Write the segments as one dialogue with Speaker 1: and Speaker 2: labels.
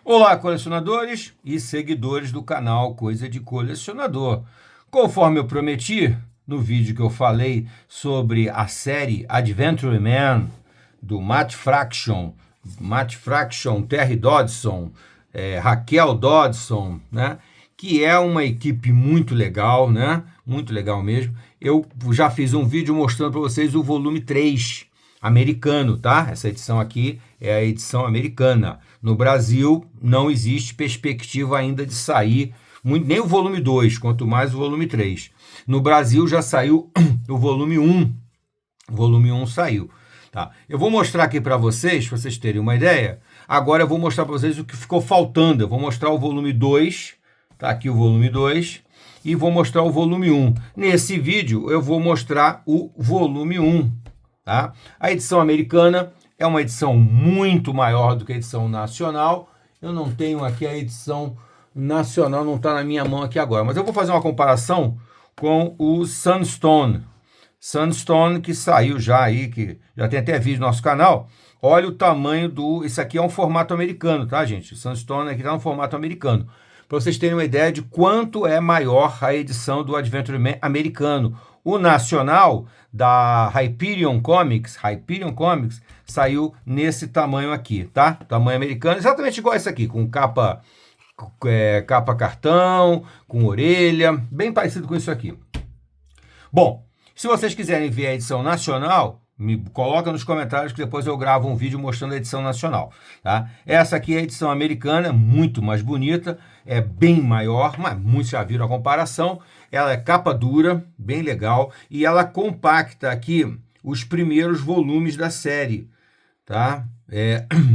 Speaker 1: Olá, colecionadores e seguidores do canal Coisa de Colecionador. Conforme eu prometi no vídeo que eu falei sobre a série Adventure Man, do Matt Fraction, Terry Dodson, Raquel Dodson, né? Que é uma equipe muito legal, né? Muito legal mesmo. Eu já fiz um vídeo mostrando para vocês o volume 3 americano, tá? Essa edição aqui é a edição americana. No Brasil, não existe perspectiva ainda de sair nem o volume 2, quanto mais o volume 3. No Brasil já saiu o volume 1. O volume 1 saiu. Tá? Eu vou mostrar aqui para vocês terem uma ideia. Agora eu vou mostrar para vocês o que ficou faltando. Eu vou mostrar o volume 2, tá aqui o volume 2, e vou mostrar o volume 1. Nesse vídeo eu vou mostrar o volume 1. Tá? A edição americana é uma edição muito maior do que a edição nacional. Eu não tenho aqui a edição nacional, não está na minha mão aqui agora. Mas eu vou fazer uma comparação com o Sunstone. Sunstone que saiu já aí, que já tem até vídeo no nosso canal. Olha o tamanho do... Isso aqui é um formato americano, tá, gente? O Sunstone aqui está no formato americano. Para vocês terem uma ideia de quanto é maior a edição do Adventure Man americano. O nacional da Hyperion Comics saiu nesse tamanho aqui, tá? Tamanho americano, exatamente igual esse aqui, com capa cartão, com orelha, bem parecido com isso aqui. Bom, se vocês quiserem ver a edição nacional, me coloca nos comentários que depois eu gravo um vídeo mostrando a edição nacional, tá? Essa aqui é a edição americana, muito mais bonita, é bem maior, mas muitos já viram a comparação. Ela é capa dura, bem legal, e ela compacta aqui os primeiros volumes da série, tá?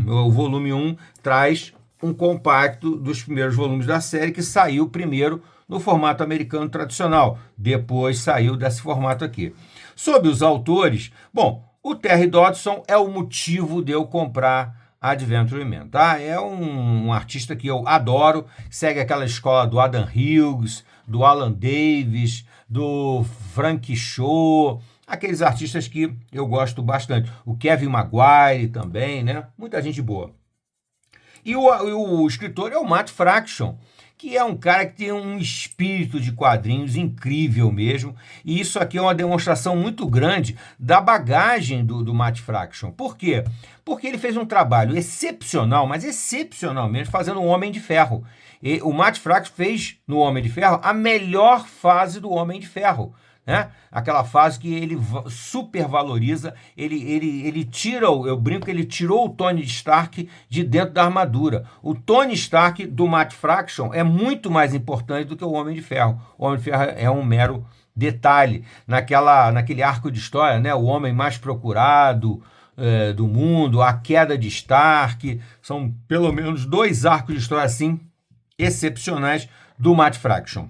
Speaker 1: O volume 1 traz um compacto dos primeiros volumes da série, que saiu primeiro no formato americano tradicional, depois saiu desse formato aqui. Sobre os autores, bom, o Terry Dodson é o motivo de eu comprar Adventure Man, tá? É um artista que eu adoro, segue aquela escola do Adam Hughes, do Alan Davis, do Frank Cho, aqueles artistas que eu gosto bastante. O Kevin Maguire também, né? Muita gente boa. E o escritor é o Matt Fraction, que é um cara que tem um espírito de quadrinhos incrível mesmo, e isso aqui é uma demonstração muito grande da bagagem do Matt Fraction. Por quê? Porque ele fez um trabalho excepcional, mas excepcional mesmo, fazendo o Homem de Ferro. E o Matt Fraction fez no Homem de Ferro a melhor fase do Homem de Ferro, né? Aquela fase que ele supervaloriza, ele tira, eu brinco que ele tirou o Tony Stark de dentro da armadura. O Tony Stark do Matt Fraction é muito mais importante do que o Homem de Ferro. O Homem de Ferro é um mero detalhe. Naquele arco de história, né? O homem mais procurado do mundo, a queda de Stark, são pelo menos 2 arcos de história assim excepcionais do Matt Fraction.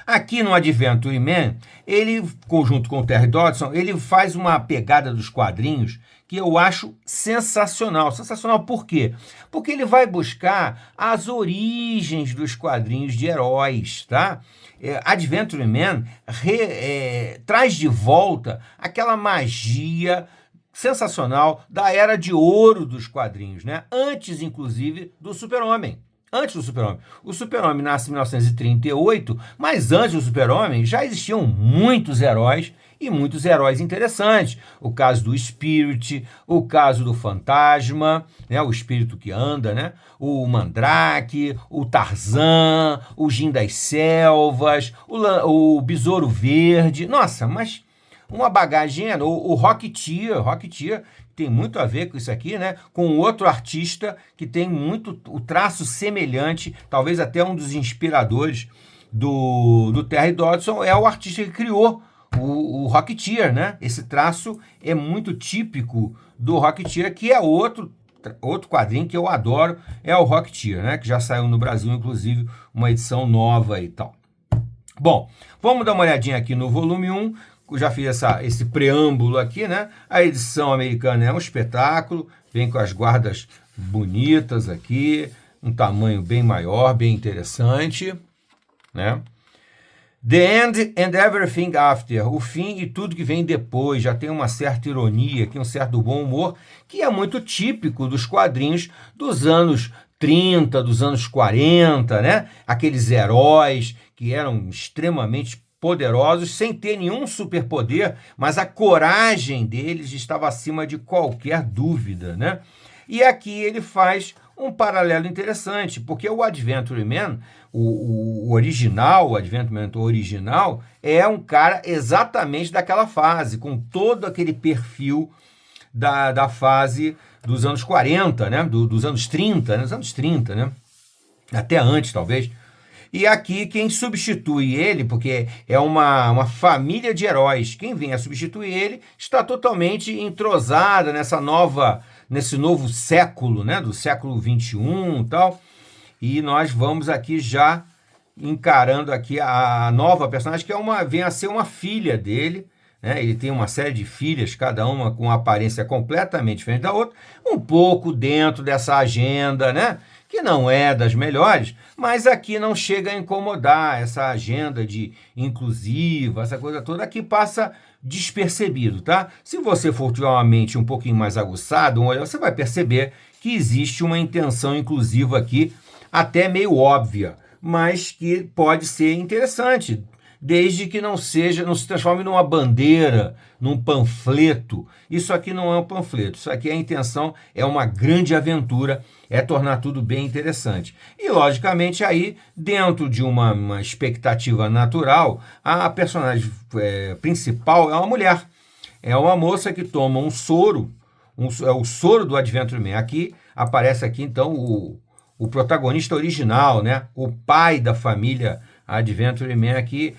Speaker 1: Aqui no Adventure Man, ele, junto com o Terry Dodson, ele faz uma pegada dos quadrinhos que eu acho sensacional. Sensacional por quê? Porque ele vai buscar as origens dos quadrinhos de heróis, tá? Adventure Man traz de volta aquela magia sensacional da era de ouro dos quadrinhos, né? Antes, inclusive, do Super-Homem. Antes do Super-Homem. O Super-Homem nasce em 1938, mas antes do Super-Homem já existiam muitos heróis e muitos heróis interessantes. O caso do Spirit, o caso do Fantasma, né, o espírito que anda, né, o Mandrake, o Tarzan, o Jim das Selvas, o Besouro Verde. Nossa, mas uma bagagem, o Rocketeer tem muito a ver com isso aqui, né? Com outro artista que tem muito o traço semelhante, talvez até um dos inspiradores do Terry Dodson, é o artista que criou o Rocketeer, né? Esse traço é muito típico do Rocketeer, que é outro quadrinho que eu adoro, é o Rocketeer, né? Que já saiu no Brasil, inclusive, uma edição nova e tal. Bom, vamos dar uma olhadinha aqui no volume 1. Eu já fiz esse preâmbulo aqui, né? A edição americana é um espetáculo, vem com as guardas bonitas aqui, um tamanho bem maior, bem interessante, né? The End and Everything After, o fim e tudo que vem depois, já tem uma certa ironia aqui, um certo bom humor, que é muito típico dos quadrinhos dos anos 30, dos anos 40, né? Aqueles heróis que eram extremamente poderosos, sem ter nenhum superpoder, mas a coragem deles estava acima de qualquer dúvida, né? E aqui ele faz um paralelo interessante, porque o Adventure Man, o original, o Adventure Man original, é um cara exatamente daquela fase, com todo aquele perfil da fase dos anos 40, né? Dos anos 30, né? Dos anos 30, né? Até antes, talvez. E aqui quem substitui ele, porque é uma família de heróis, quem vem a substituir ele está totalmente entrosada nesse novo século, né, do século 21 e tal, e nós vamos aqui já encarando aqui a nova personagem, que vem a ser uma filha dele, né? Ele tem uma série de filhas, cada uma com uma aparência completamente diferente da outra, um pouco dentro dessa agenda, né? Que não é das melhores, mas aqui não chega a incomodar essa agenda de inclusiva, essa coisa toda, aqui passa despercebido, tá? Se você for tiver uma mente um pouquinho mais aguçada, você vai perceber que existe uma intenção inclusiva aqui, até meio óbvia, mas que pode ser interessante, desde que não se transforme numa bandeira, num panfleto. Isso aqui não é um panfleto, isso aqui a intenção é uma grande aventura, é tornar tudo bem interessante. E, logicamente, aí, dentro de uma expectativa natural, a personagem principal é uma mulher. É uma moça que toma um soro, é o soro do Adventure Man. Aqui aparece aqui, então, o protagonista original, né? O pai da família Adventure Man aqui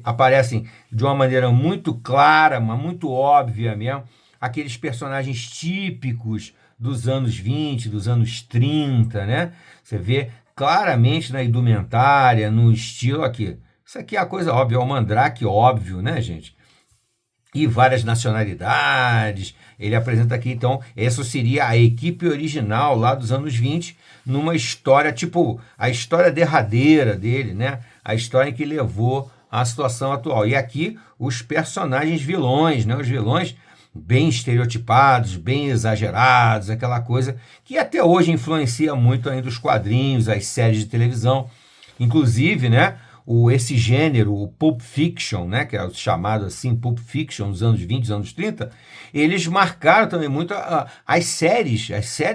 Speaker 1: aparecem de uma maneira muito clara, mas muito óbvia mesmo, aqueles personagens típicos dos anos 20, dos anos 30, né? Você vê claramente na indumentária, no estilo aqui. Isso aqui é a coisa óbvia, é o Mandrake óbvio, né, gente? E várias nacionalidades. Ele apresenta aqui, então, essa seria a equipe original lá dos anos 20, numa história, tipo, a história derradeira dele, né? A história que levou à situação atual. E aqui, os personagens vilões, né? Os vilões bem estereotipados, bem exagerados, aquela coisa que até hoje influencia muito ainda os quadrinhos, as séries de televisão. Inclusive, né? Esse gênero, o Pulp Fiction, né, que é chamado assim, Pulp Fiction, nos anos 20, dos anos 30, eles marcaram também muito as séries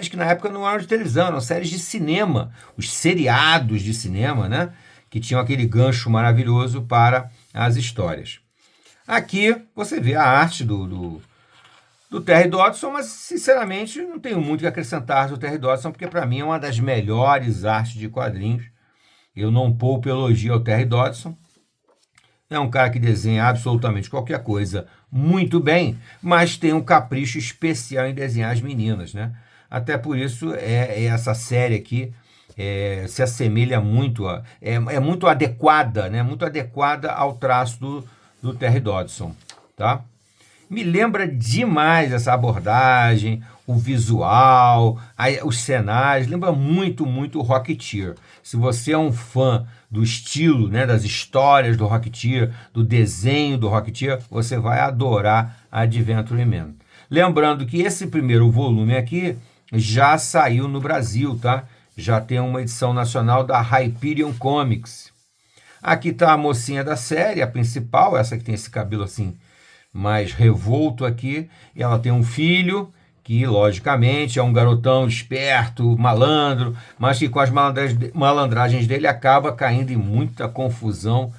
Speaker 1: que na época não eram de televisão, eram séries de cinema, os seriados de cinema, né, que tinham aquele gancho maravilhoso para as histórias. Aqui você vê a arte do Terry Dodson, mas sinceramente não tenho muito que acrescentar do Terry Dodson, porque para mim é uma das melhores artes de quadrinhos. Eu não poupo elogio ao Terry Dodson. É um cara que desenha absolutamente qualquer coisa muito bem, mas tem um capricho especial em desenhar as meninas, né? Até por isso essa série aqui se assemelha muito, é muito adequada, né? Muito adequada ao traço do Terry Dodson, tá? Me lembra demais essa abordagem, o visual, os cenários, lembra muito, muito o Rocketeer. Se você é um fã do estilo, né, das histórias do Rocketeer, do desenho do Rocketeer, você vai adorar Adventure Man. Lembrando que esse primeiro volume aqui já saiu no Brasil, tá? Já tem uma edição nacional da Hyperion Comics. Aqui está a mocinha da série, a principal, essa que tem esse cabelo assim mais revolto aqui, e ela tem um filho que, logicamente, é um garotão esperto, malandro, mas que com as malandragens dele acaba caindo em muita confusão,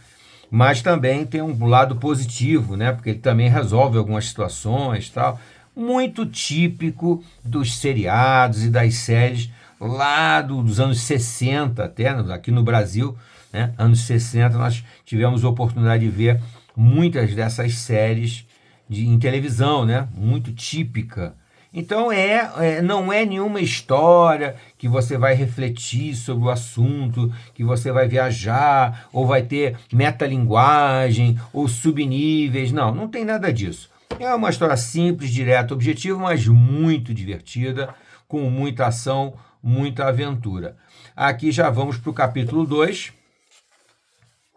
Speaker 1: mas também tem um lado positivo, né? Porque ele também resolve algumas situações, tal, muito típico dos seriados e das séries lá dos anos 60 até, aqui no Brasil, né? Anos 60 nós tivemos a oportunidade de ver muitas dessas séries em televisão, né? Muito típica. Então não é nenhuma história que você vai refletir sobre o assunto, que você vai viajar, ou vai ter metalinguagem, ou subníveis. Não tem nada disso. É uma história simples, direta, objetiva, mas muito divertida, com muita ação, muita aventura. Aqui já vamos para o capítulo 2.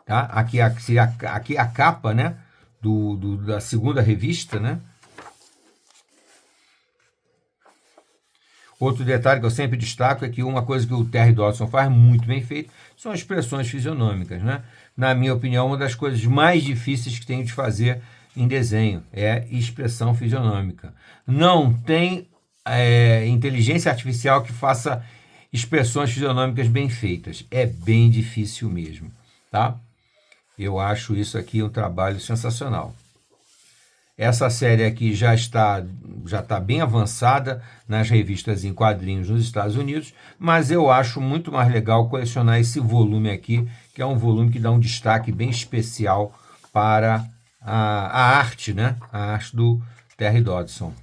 Speaker 1: Tá? Aqui a capa, né? Da segunda revista, né? Outro detalhe que eu sempre destaco é que uma coisa que o Terry Dodson faz muito bem feito são as expressões fisionômicas, né? Na minha opinião, uma das coisas mais difíceis que tenho de fazer em desenho é expressão fisionômica. Não tem inteligência artificial que faça expressões fisionômicas bem feitas. É bem difícil mesmo, tá? Eu acho isso aqui um trabalho sensacional. Essa série aqui já está bem avançada nas revistas em quadrinhos nos Estados Unidos, mas eu acho muito mais legal colecionar esse volume aqui, que é um volume que dá um destaque bem especial para a arte, né? A arte do Terry Dodson.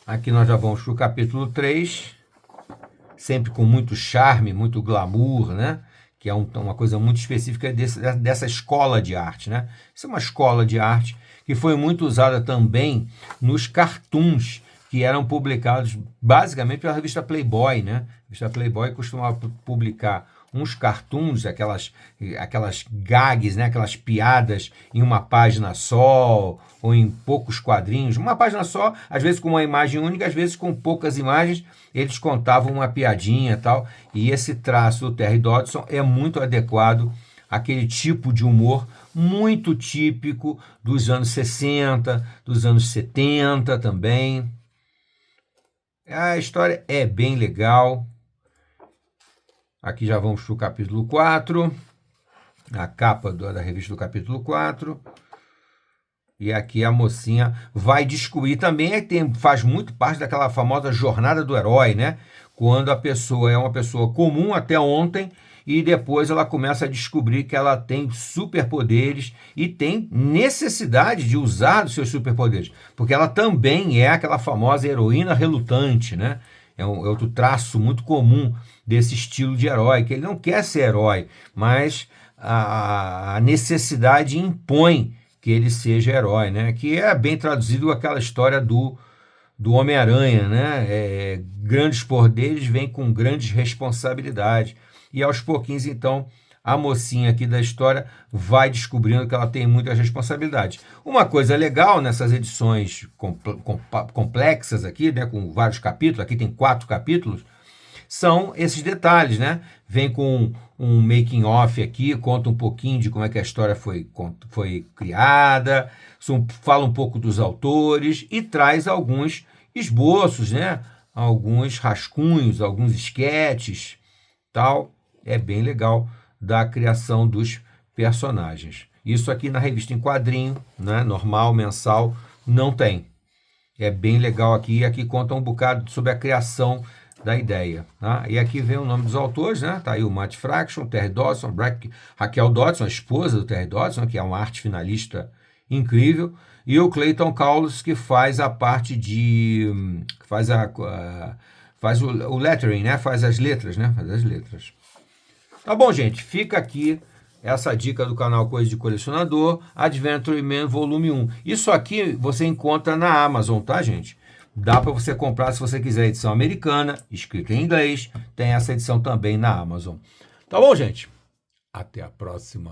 Speaker 1: Aqui nós já vamos para o capítulo 3, sempre com muito charme, muito glamour, né? Que é uma coisa muito específica dessa escola de arte, né? Isso é uma escola de arte que foi muito usada também nos cartoons que eram publicados basicamente pela revista Playboy, né? A revista Playboy costumava publicar uns cartoons, aquelas gags, né? Aquelas piadas em uma página só ou em poucos quadrinhos, uma página só, às vezes com uma imagem única, às vezes com poucas imagens, eles contavam uma piadinha e tal, e esse traço do Terry Dodson é muito adequado àquele tipo de humor muito típico dos anos 60, dos anos 70 também. A história é bem legal. Aqui já vamos para o capítulo 4, a capa da revista do capítulo 4. E aqui a mocinha vai descobrir também, faz muito parte daquela famosa jornada do herói, né? Quando a pessoa é uma pessoa comum até ontem e depois ela começa a descobrir que ela tem superpoderes e tem necessidade de usar os seus superpoderes, porque ela também é aquela famosa heroína relutante, né? É outro traço muito comum desse estilo de herói, que ele não quer ser herói, mas a necessidade impõe que ele seja herói, né? Que é bem traduzido aquela história do Homem-Aranha, né? Grandes poderes vêm com grandes responsabilidades. E aos pouquinhos, então, a mocinha aqui da história vai descobrindo que ela tem muitas responsabilidades. Uma coisa legal nessas edições complexas aqui, né? Com vários capítulos, aqui tem 4 capítulos, são esses detalhes, né? Vem com um making off aqui, conta um pouquinho de como é que a história foi criada, fala um pouco dos autores e traz alguns esboços, né? Alguns rascunhos, alguns esquetes, tal. É bem legal da criação dos personagens. Isso aqui na revista em quadrinho, né? Normal, mensal, não tem. É bem legal aqui. Aqui conta um bocado sobre a criação da ideia, tá? E aqui vem o nome dos autores, né? Tá aí o Matt Fraction, Terry Dodson, Raquel Dodson, a esposa do Terry Dodson, que é uma arte finalista incrível, e o Clayton Cowles, que faz a parte de faz o lettering, né? Faz as letras, né? Faz as letras. Tá bom, gente? Fica aqui essa dica do canal Coisa de Colecionador, Adventure Man Volume 1. Isso aqui você encontra na Amazon, tá, gente? Dá para você comprar se você quiser a edição americana, escrita em inglês. Tem essa edição também na Amazon. Tá bom, gente? Até a próxima.